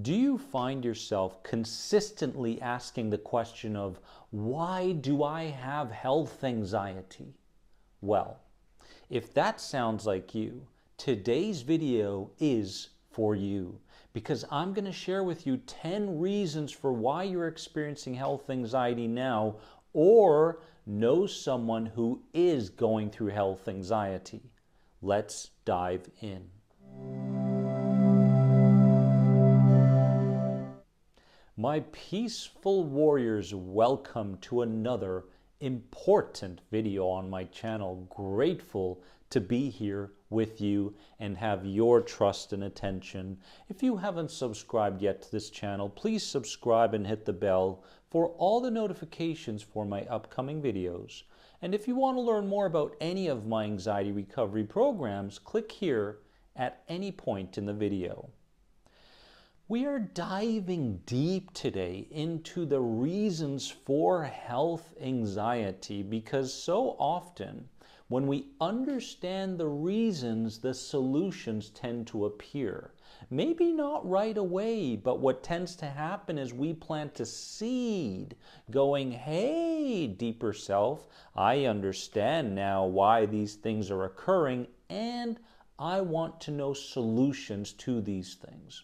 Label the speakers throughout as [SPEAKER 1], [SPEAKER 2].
[SPEAKER 1] Do you find yourself consistently asking the question of, why do I have health anxiety? Well, if that sounds like you, today's video is for you, because I'm going to share with you 10 reasons for why you're experiencing health anxiety now, or know someone who is going through health anxiety. Let's dive in. My peaceful warriors, welcome to another important video on my channel. Grateful to be here with you and have your trust and attention. If you haven't subscribed yet to this channel, please subscribe and hit the bell for all the notifications for my upcoming videos. And if you want to learn more about any of my anxiety recovery programs, click here at any point in the video. We are diving deep today into the reasons for health anxiety, because so often when we understand the reasons, the solutions tend to appear. Maybe not right away, but what tends to happen is we plant a seed going, hey, deeper self, I understand now why these things are occurring, and I want to know solutions to these things.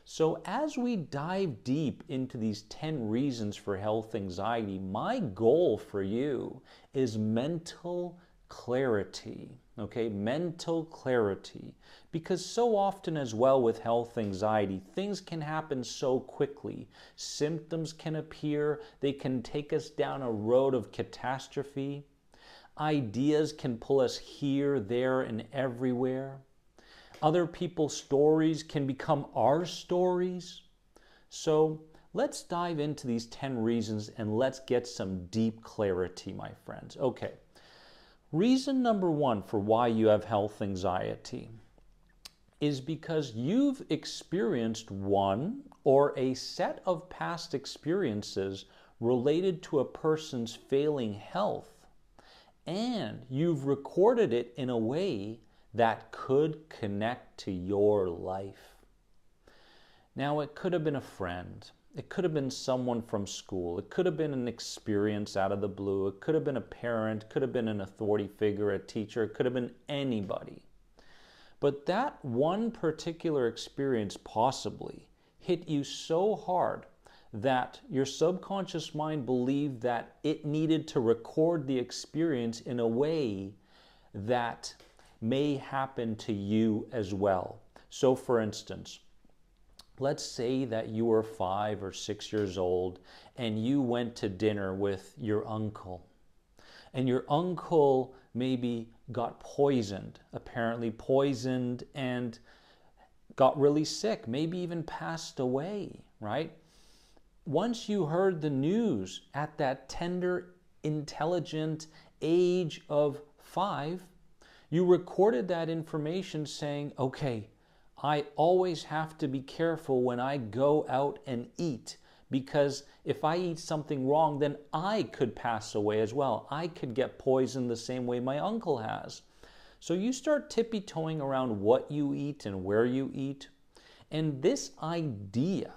[SPEAKER 1] So as we dive deep into these 10 reasons for health anxiety, my goal for you is mental clarity, okay? Mental clarity. Because so often as well with health anxiety, things can happen so quickly. Symptoms can appear, they can take us down a road of catastrophe. Ideas can pull us here, there, and everywhere. Other people's stories can become our stories. So let's dive into these 10 reasons and let's get some deep clarity, my friends. Okay, reason number one for why you have health anxiety is because you've experienced one or a set of past experiences related to a person's failing health, and you've recorded it in a way that could connect to your life. Now, it could have been a friend. It could have been someone from school. It could have been an experience out of the blue. It could have been a parent. It could have been an authority figure, a teacher. It could have been anybody. But that one particular experience possibly hit you so hard that your subconscious mind believed that it needed to record the experience in a way that may happen to you as well. So for instance, let's say that you were 5 or 6 years old and you went to dinner with your uncle. And your uncle maybe got poisoned, apparently poisoned, and got really sick, maybe even passed away, right? Once you heard the news at that tender, intelligent age of 5, you recorded that information saying, okay, I always have to be careful when I go out and eat, because if I eat something wrong, then I could pass away as well. I could get poisoned the same way my uncle has. So you start tippy-toeing around what you eat and where you eat. And this idea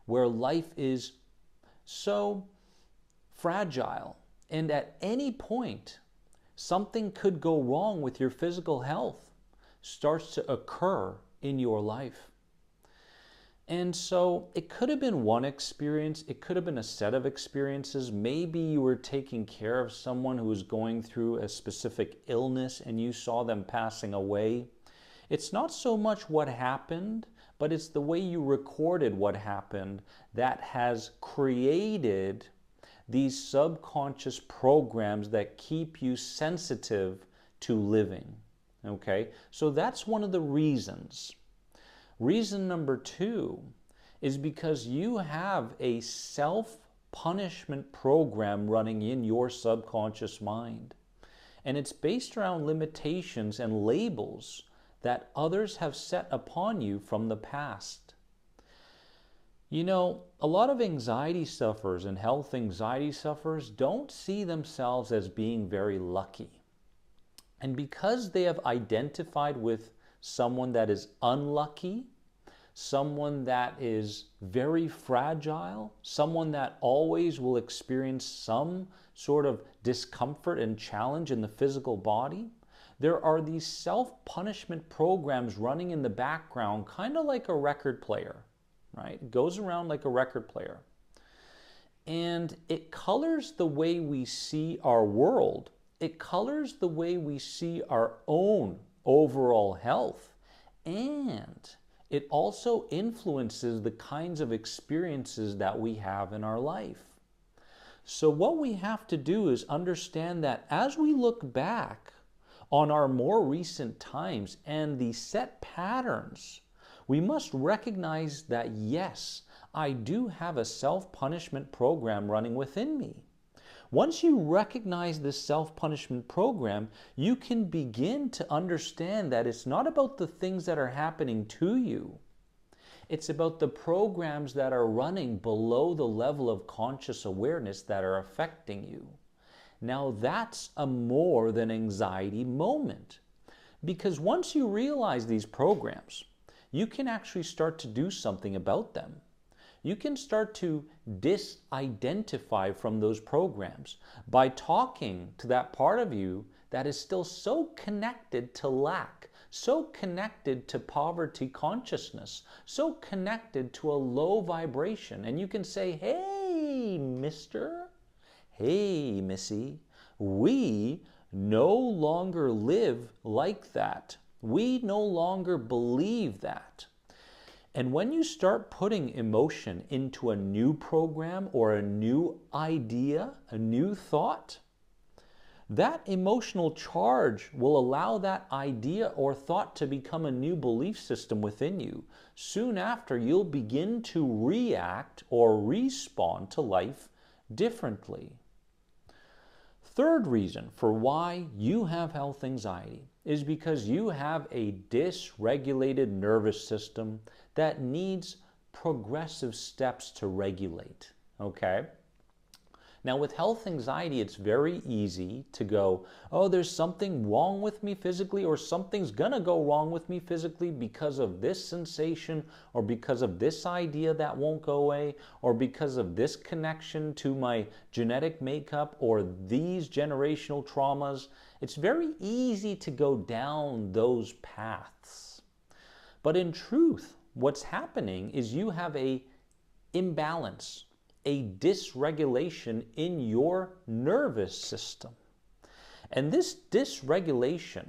[SPEAKER 1] where life is so fragile and at any point something could go wrong with your physical health starts to occur in your life. And so it could have been one experience, it could have been a set of experiences. Maybe you were taking care of someone who was going through a specific illness and you saw them passing away. It's not so much what happened, but it's the way you recorded what happened that has created these subconscious programs that keep you sensitive to living. Okay, so that's one of the reasons. Reason number 2 is because you have a self-punishment program running in your subconscious mind. And it's based around limitations and labels that others have set upon you from the past. You know, a lot of anxiety sufferers and health anxiety sufferers don't see themselves as being very lucky. And because they have identified with someone that is unlucky, someone that is very fragile, someone that always will experience some sort of discomfort and challenge in the physical body. There are these self-punishment programs running in the background, kind of like a record player, right? It goes around like a record player. And it colors the way we see our world. It colors the way we see our own overall health. And it also influences the kinds of experiences that we have in our life. So what we have to do is understand that as we look back on our more recent times and the set patterns, we must recognize that yes, I do have a self-punishment program running within me. Once you recognize this self-punishment program, you can begin to understand that it's not about the things that are happening to you. It's about the programs that are running below the level of conscious awareness that are affecting you. Now that's a more than anxiety moment. Because once you realize these programs, you can actually start to do something about them. You can start to disidentify from those programs by talking to that part of you that is still so connected to lack, so connected to poverty consciousness, so connected to a low vibration. And you can say, hey, mister, hey, missy, we no longer live like that. We no longer believe that. And when you start putting emotion into a new program or a new idea, a new thought, that emotional charge will allow that idea or thought to become a new belief system within you. Soon after, you'll begin to react or respond to life differently. Third reason for why you have health anxiety is because you have a dysregulated nervous system that needs progressive steps to regulate, okay? Now with health anxiety, it's very easy to go, oh, there's something wrong with me physically, or something's gonna go wrong with me physically because of this sensation, or because of this idea that won't go away, or because of this connection to my genetic makeup, or these generational traumas. It's very easy to go down those paths. But in truth, what's happening is you have a imbalance, a dysregulation in your nervous system. And this dysregulation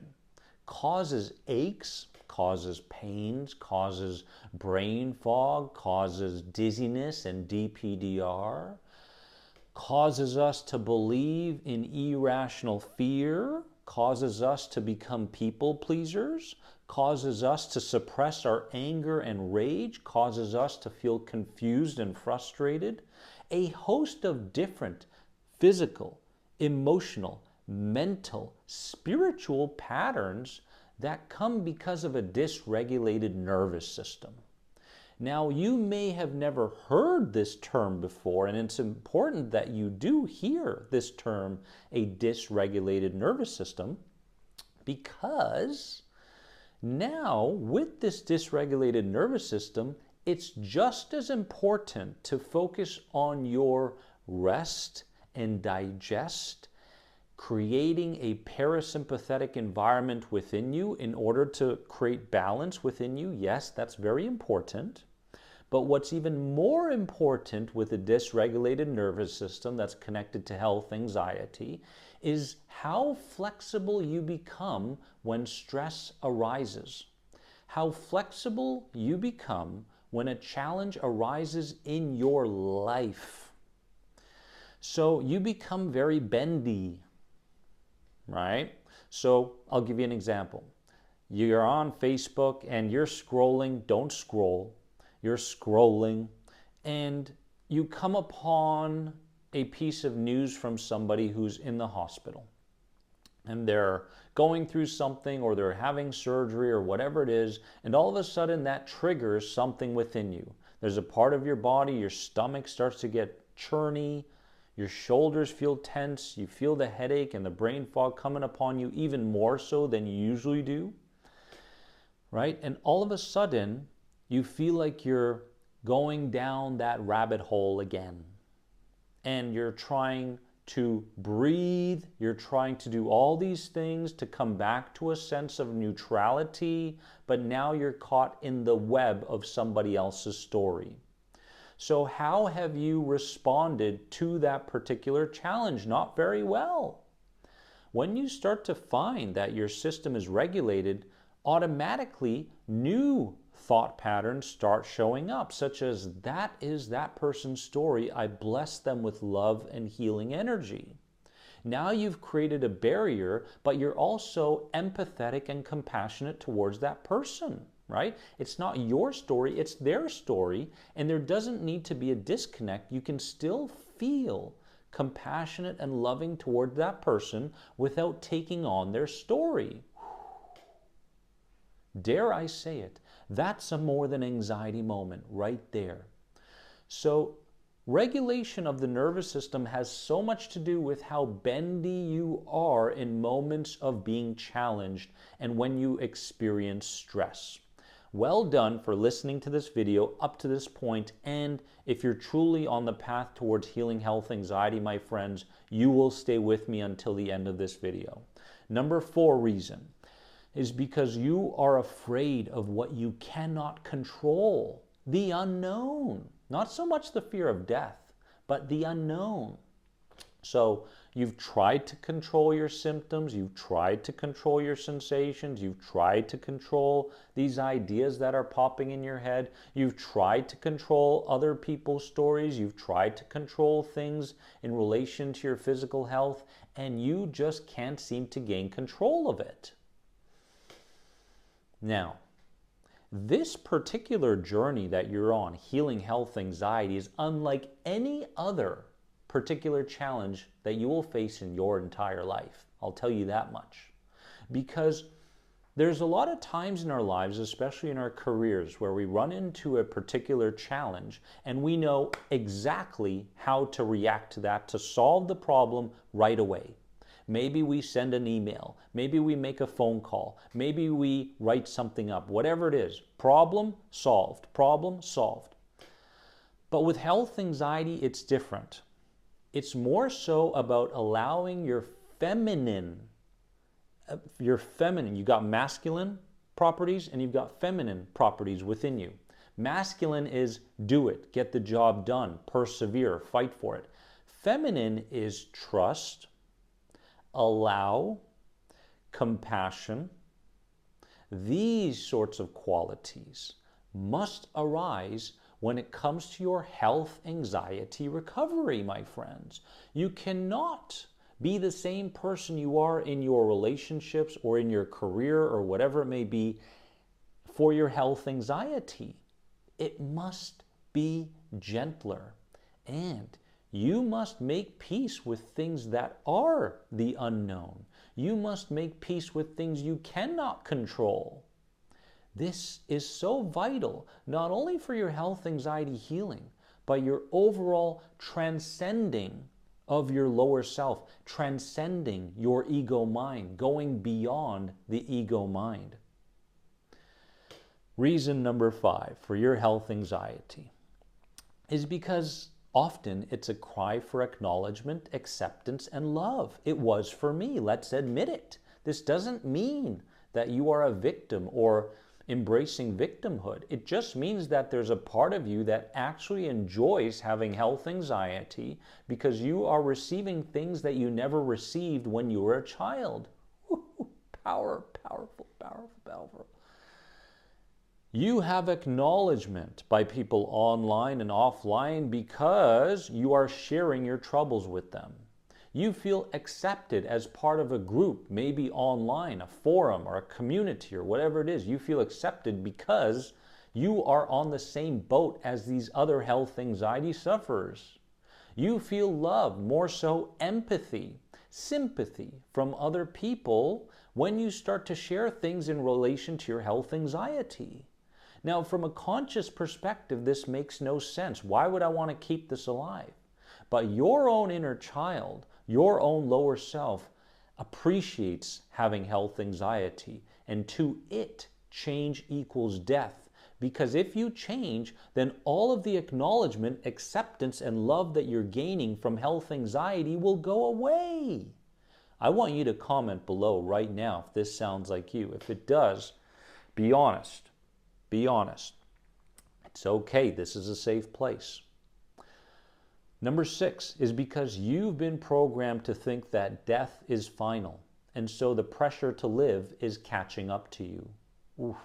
[SPEAKER 1] causes aches, causes pains, causes brain fog, causes dizziness and DPDR, causes us to believe in irrational fear, causes us to become people pleasers, causes us to suppress our anger and rage, causes us to feel confused and frustrated. A host of different physical, emotional, mental, spiritual patterns that come because of a dysregulated nervous system. Now, you may have never heard this term before, and it's important that you do hear this term, a dysregulated nervous system, because now with this dysregulated nervous system, it's just as important to focus on your rest and digest, creating a parasympathetic environment within you in order to create balance within you. Yes, that's very important. But what's even more important with a dysregulated nervous system that's connected to health anxiety is how flexible you become when stress arises. How flexible you become when a challenge arises in your life. So you become very bendy, right? So I'll give you an example. You're on Facebook and you're scrolling, don't scroll. You're scrolling and you come upon a piece of news from somebody who's in the hospital. And they're going through something, or they're having surgery, or whatever it is, and all of a sudden that triggers something within you. There's a part of your body, your stomach starts to get churny, your shoulders feel tense, you feel the headache and the brain fog coming upon you even more so than you usually do, right? And all of a sudden, You feel like you're going down that rabbit hole again. And you're trying to breathe, you're trying to do all these things to come back to a sense of neutrality, but now you're caught in the web of somebody else's story. So how have you responded to that particular challenge? Not very well. When you start to find that your system is regulated, automatically new thought patterns start showing up, such as, that is that person's story. I bless them with love and healing energy. Now you've created a barrier, but you're also empathetic and compassionate towards that person, right? It's not your story, it's their story, and there doesn't need to be a disconnect. You can still feel compassionate and loving toward that person without taking on their story. Dare I say it, that's a more than anxiety moment right there. So regulation of the nervous system has so much to do with how bendy you are in moments of being challenged and when you experience stress. Well done for listening to this video up to this point, and if you're truly on the path towards healing health anxiety, my friends, you will stay with me until the end of this video. Number 4 reason is because you are afraid of what you cannot control, the unknown. Not so much the fear of death, but the unknown. So you've tried to control your symptoms, you've tried to control your sensations, you've tried to control these ideas that are popping in your head, you've tried to control other people's stories, you've tried to control things in relation to your physical health, and you just can't seem to gain control of it. Now, this particular journey that you're on, healing health anxiety, is unlike any other particular challenge that you will face in your entire life. I'll tell you that much. Because there's a lot of times in our lives, especially in our careers, where we run into a particular challenge and we know exactly how to react to that to solve the problem right away. Maybe we send an email, maybe we make a phone call, maybe we write something up, whatever it is. Problem solved, problem solved. But with health anxiety, it's different. It's more so about allowing your feminine, you got masculine properties and you've got feminine properties within you. Masculine is do it, get the job done, persevere, fight for it. Feminine is trust, allow, compassion. These sorts of qualities must arise when it comes to your health anxiety recovery, my friends. You cannot be the same person you are in your relationships or in your career or whatever it may be for your health anxiety. It must be gentler, and you must make peace with things that are the unknown. You must make peace with things you cannot control. This is so vital, not only for your health anxiety healing, but your overall transcending of your lower self, transcending your ego mind, going beyond the ego mind. Reason number 5 for your health anxiety is because often it's a cry for acknowledgement, acceptance, and love. It was for me. Let's admit it. This doesn't mean that you are a victim or embracing victimhood. It just means that there's a part of you that actually enjoys having health anxiety because you are receiving things that you never received when you were a child. Powerful, powerful. You have acknowledgement by people online and offline because you are sharing your troubles with them. You feel accepted as part of a group, maybe online, a forum or a community or whatever it is. You feel accepted because you are on the same boat as these other health anxiety sufferers. You feel love, more so empathy, sympathy from other people when you start to share things in relation to your health anxiety. Now, from a conscious perspective, this makes no sense. Why would I want to keep this alive? But your own inner child, your own lower self, appreciates having health anxiety, and to it, change equals death, Because if you change, then all of the acknowledgement, acceptance, and love that you're gaining from health anxiety will go away. I want you to comment below right now if this sounds like you. If it does, be honest. Be honest. It's okay. This is a safe place. Number 6 is because you've been programmed to think that death is final, and so the pressure to live is catching up to you. Oof.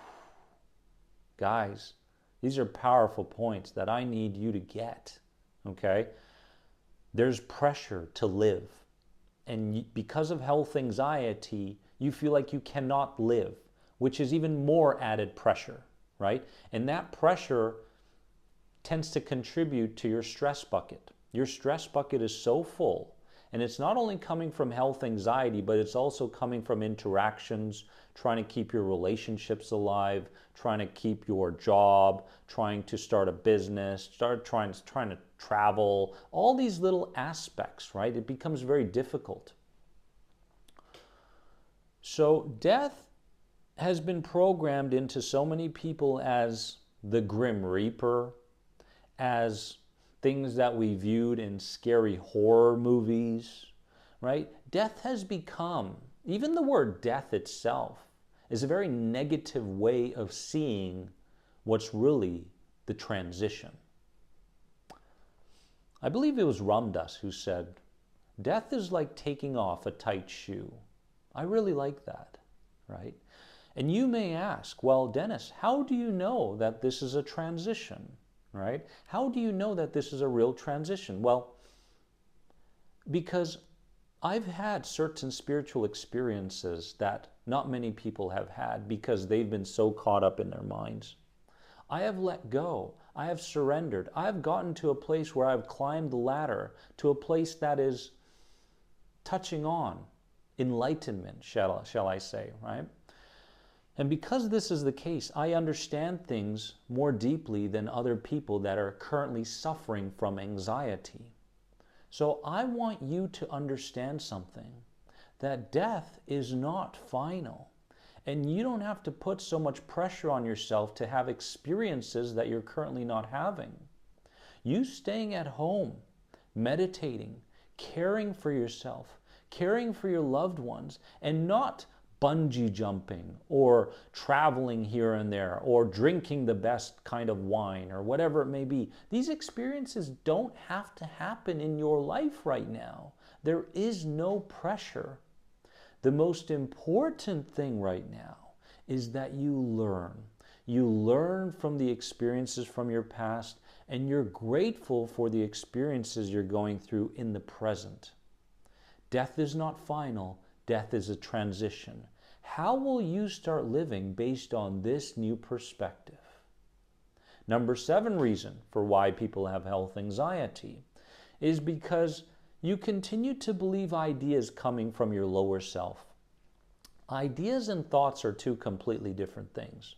[SPEAKER 1] Guys, these are powerful points that I need you to get, okay? There's pressure to live, and because of health anxiety, you feel like you cannot live, which is even more added pressure, right? And that pressure tends to contribute to your stress bucket. Your stress bucket is so full, and it's not only coming from health anxiety, but it's also coming from interactions, trying to keep your relationships alive, trying to keep your job, trying to start a business, trying to travel, all these little aspects, right? It becomes very difficult. So death has been programmed into so many people as the Grim Reaper, as things that we viewed in scary horror movies, right? Death has become, even the word death itself, is a very negative way of seeing what's really the transition. I believe it was Ramdas who said, death is like taking off a tight shoe. I really like that, right? And you may ask, well, Dennis, how do you know that this is a transition? Right? How do you know that this is a real transition? Well, because I've had certain spiritual experiences that not many people have had because they've been so caught up in their minds. I have let go. I have surrendered. I have gotten to a place where I've climbed the ladder to a place that is touching on enlightenment, shall I say, right? And because this is the case, I understand things more deeply than other people that are currently suffering from anxiety. So I want you to understand something, that death is not final. And you don't have to put so much pressure on yourself to have experiences that you're currently not having. You staying at home, meditating, caring for yourself, caring for your loved ones, and not bungee jumping or traveling here and there or drinking the best kind of wine or whatever it may be. These experiences don't have to happen in your life right now. There is no pressure. The most important thing right now is that you learn. You learn from the experiences from your past, and you're grateful for the experiences you're going through in the present. Death is not final. Death is a transition. How will you start living based on this new perspective? Number 7 reason for why people have health anxiety is because you continue to believe ideas coming from your lower self. Ideas and thoughts are two completely different things.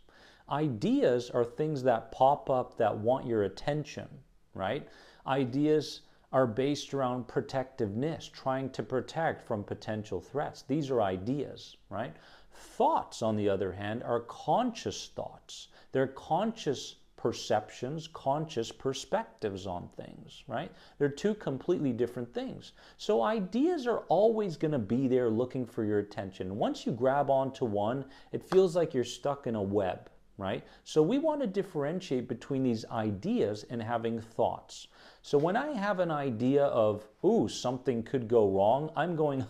[SPEAKER 1] Ideas are things that pop up that want your attention, right? Ideas are based around protectiveness, trying to protect from potential threats. These are ideas, right? Thoughts, on the other hand, are conscious thoughts. They're conscious perceptions, conscious perspectives on things, right? They're two completely different things. So ideas are always going to be there looking for your attention. Once you grab onto one, it feels like you're stuck in a web, right? So we want to differentiate between these ideas and having thoughts. So when I have an idea of, ooh, something could go wrong, I'm going,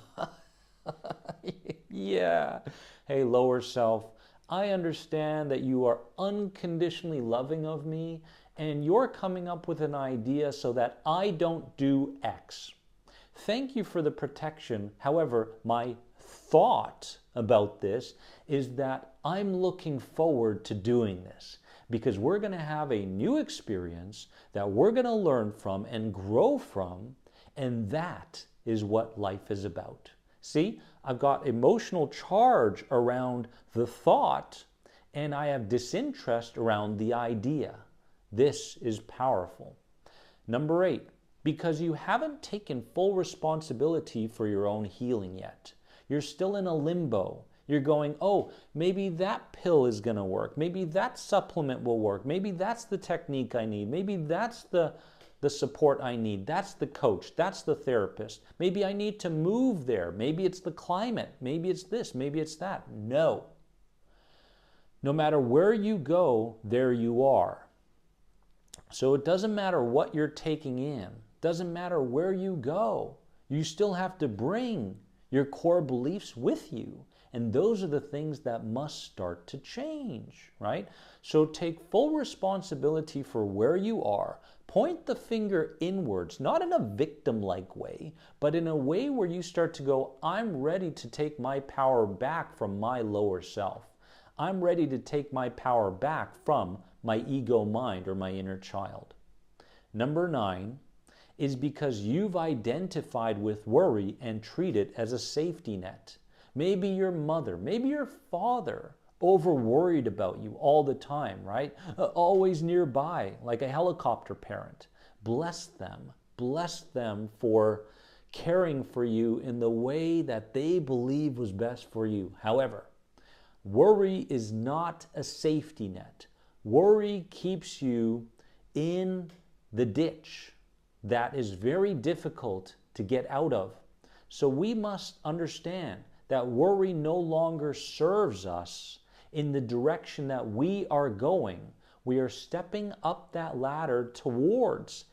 [SPEAKER 1] yeah, hey, lower self, I understand that you are unconditionally loving of me, and you're coming up with an idea so that I don't do X. Thank you for the protection. However, my thought about this is that I'm looking forward to doing this, because we're going to have a new experience that we're going to learn from and grow from, and that is what life is about. See, I've got emotional charge around the thought, and I have disinterest around the idea. This is powerful. Number 8, because you haven't taken full responsibility for your own healing yet. You're still in a limbo. You're going, oh, maybe that pill is going to work. Maybe that supplement will work. Maybe that's the technique I need. Maybe that's the support I need. That's the coach. That's the therapist. Maybe I need to move there. Maybe it's the climate. Maybe it's this. Maybe it's that. No. No matter where you go, there you are. So it doesn't matter what you're taking in. Doesn't matter where you go. You still have to bring your core beliefs with you. And those are the things that must start to change, right? So take full responsibility for where you are. Point the finger inwards, not in a victim-like way, but in a way where you start to go, I'm ready to take my power back from my lower self. I'm ready to take my power back from my ego mind or my inner child. Number 9 is because you've identified with worry and treat it as a safety net. Maybe your mother, maybe your father over worried about you all the time, right? Always nearby, like a helicopter parent. Bless them for caring for you in the way that they believe was best for you. However, worry is not a safety net. Worry keeps you in the ditch that is very difficult to get out of. So we must understand that worry no longer serves us in the direction that we are going. We are stepping up that ladder towards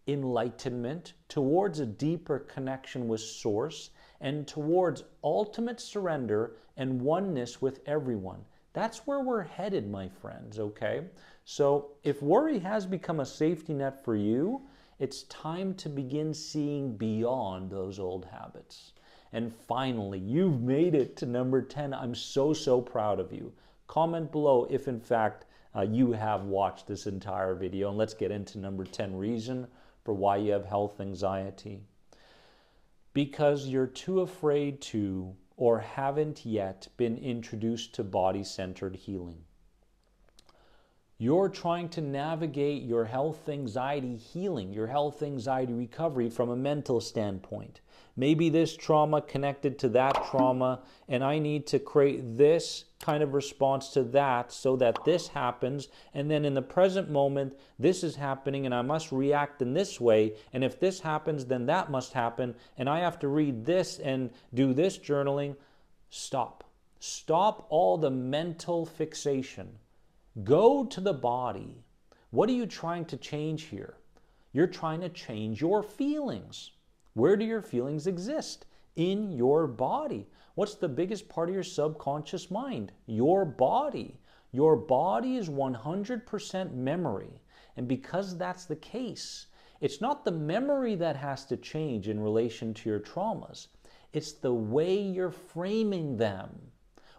[SPEAKER 1] enlightenment, towards a deeper connection with Source, and towards ultimate surrender and oneness with everyone. That's where we're headed, my friends, okay? So if worry has become a safety net for you, it's time to begin seeing beyond those old habits. And finally, you've made it to number 10. I'm so proud of you. Comment below if in fact you have watched this entire video. And let's get into number 10 reason for why you have health anxiety. Because you're too afraid to or haven't yet been introduced to body-centered healing. You're trying to navigate your health anxiety healing, your health anxiety recovery from a mental standpoint. Maybe this trauma connected to that trauma, and I need to create this kind of response to that so that this happens, and then in the present moment, this is happening, and I must react in this way, and if this happens, then that must happen, and I have to read this and do this journaling. Stop. Stop all the mental fixation. Go to the body. What are you trying to change here? You're trying to change your feelings. Where do your feelings exist? In your body. What's the biggest part of your subconscious mind? Your body. Your body is 100% memory. And because that's the case, it's not the memory that has to change in relation to your traumas. It's the way you're framing them.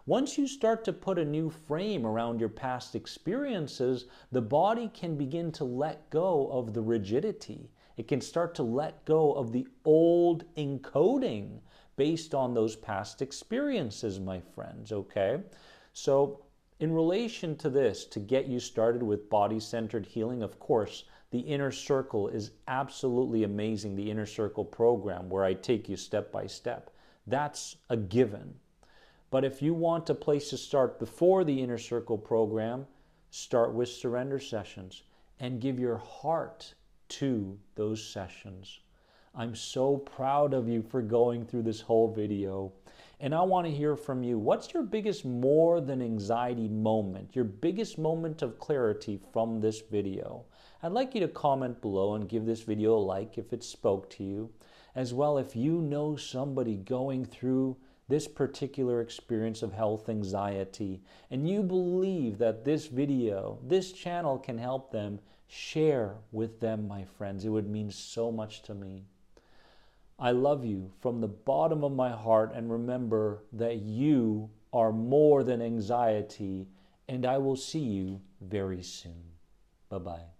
[SPEAKER 1] Once you start to put a new frame around your past experiences, the body can begin to let go of the rigidity. It can start to let go of the old encoding based on those past experiences, my friends, okay? So in relation to this, to get you started with body-centered healing, of course, the Inner Circle is absolutely amazing, the Inner Circle program where I take you step by step. That's a given. But if you want a place to start before the Inner Circle program, start with surrender sessions and give your heart to those sessions. I'm so proud of you for going through this whole video. And I want to hear from you. What's your biggest more than anxiety moment? Your biggest moment of clarity from this video? I'd like you to comment below and give this video a like if it spoke to you. As well, if you know somebody going through this particular experience of health anxiety and you believe that this video, this channel can help them, share with them, my friends. It would mean so much to me. I love you from the bottom of my heart, and remember that you are more than anxiety, and I will see you very soon. Bye-bye.